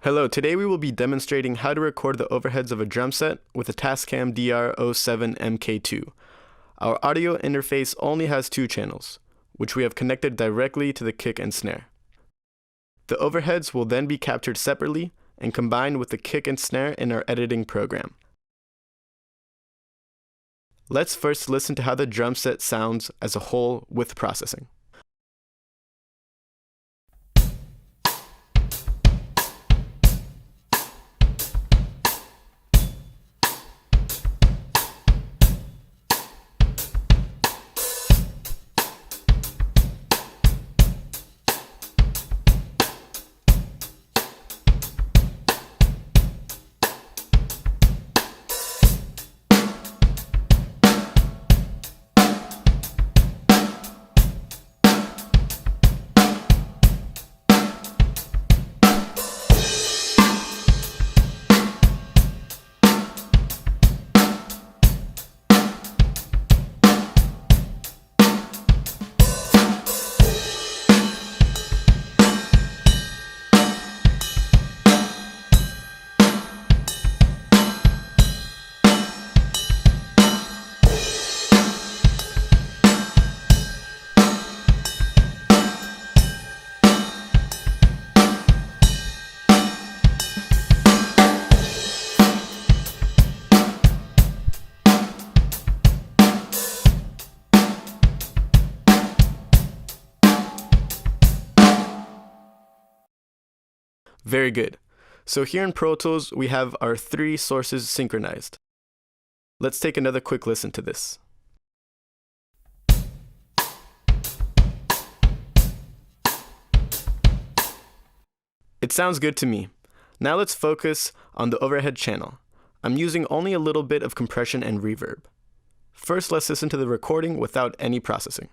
Hello, today we will be demonstrating how to record the overheads of a drum set with a Tascam DR07 MK2. Our audio interface only has two channels, which we have connected directly to the kick and snare. The overheads will then be captured separately and combined with the kick and snare in our editing program. Let's first listen to how the drum set sounds as a whole with processing. Very good. So here in Pro Tools, we have our three sources synchronized. Let's take another quick listen to this. It sounds good to me. Now let's focus on the overhead channel. I'm using only a little bit of compression and reverb. First, let's listen to the recording without any processing.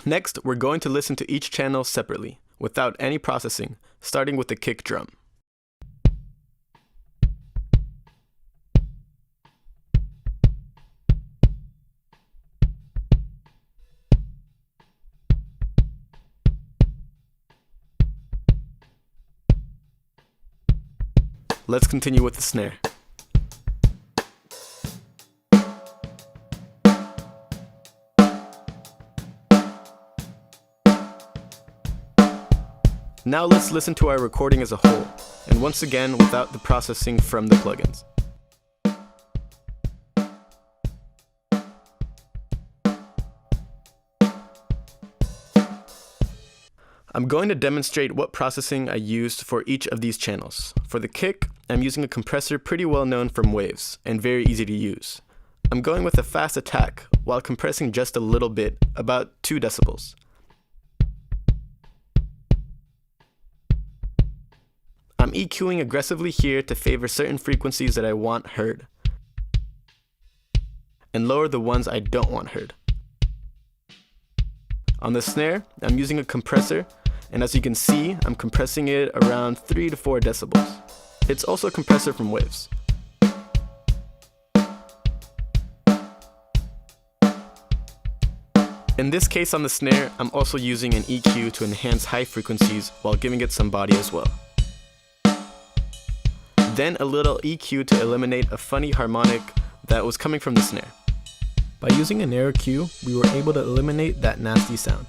Next, we're going to listen to each channel separately, without any processing, starting with the kick drum. Let's continue with the snare. Now let's listen to our recording as a whole, and once again without the processing from the plugins. I'm going to demonstrate what processing I used for each of these channels. For the kick, I'm using a compressor pretty well known from Waves, and very easy to use. I'm going with a fast attack, while compressing just a little bit, about 2 decibels. I'm EQing aggressively here to favor certain frequencies that I want heard, and lower the ones I don't want heard. On the snare, I'm using a compressor, and as you can see, I'm compressing it around 3 to 4 decibels. It's also a compressor from Waves. In this case on the snare, I'm also using an EQ to enhance high frequencies while giving it some body as well. Then a little EQ to eliminate a funny harmonic that was coming from the snare. By using a narrow Q, we were able to eliminate that nasty sound.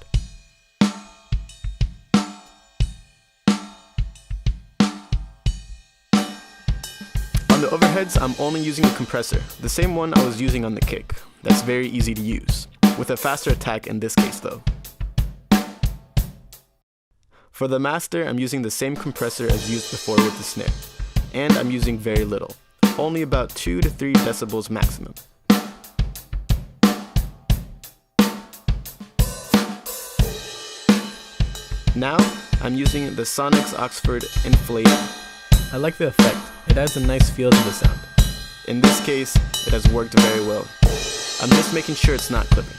On the overheads, I'm only using a compressor, the same one I was using on the kick. That's very easy to use, with a faster attack in this case though. For the master, I'm using the same compressor as used before with the snare. And I'm using very little, only about 2 to 3 decibels maximum. Now, I'm using the Sonics Oxford Inflator. I like the effect, it adds a nice feel to the sound. In this case, it has worked very well. I'm just making sure it's not clipping.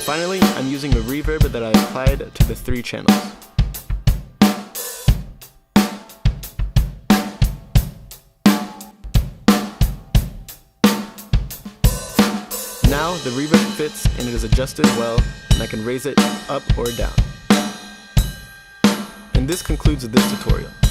Finally, I'm using a reverb that I applied to the 3 channels. Now the reverb fits and it is adjusted well, and I can raise it up or down. And this concludes this tutorial.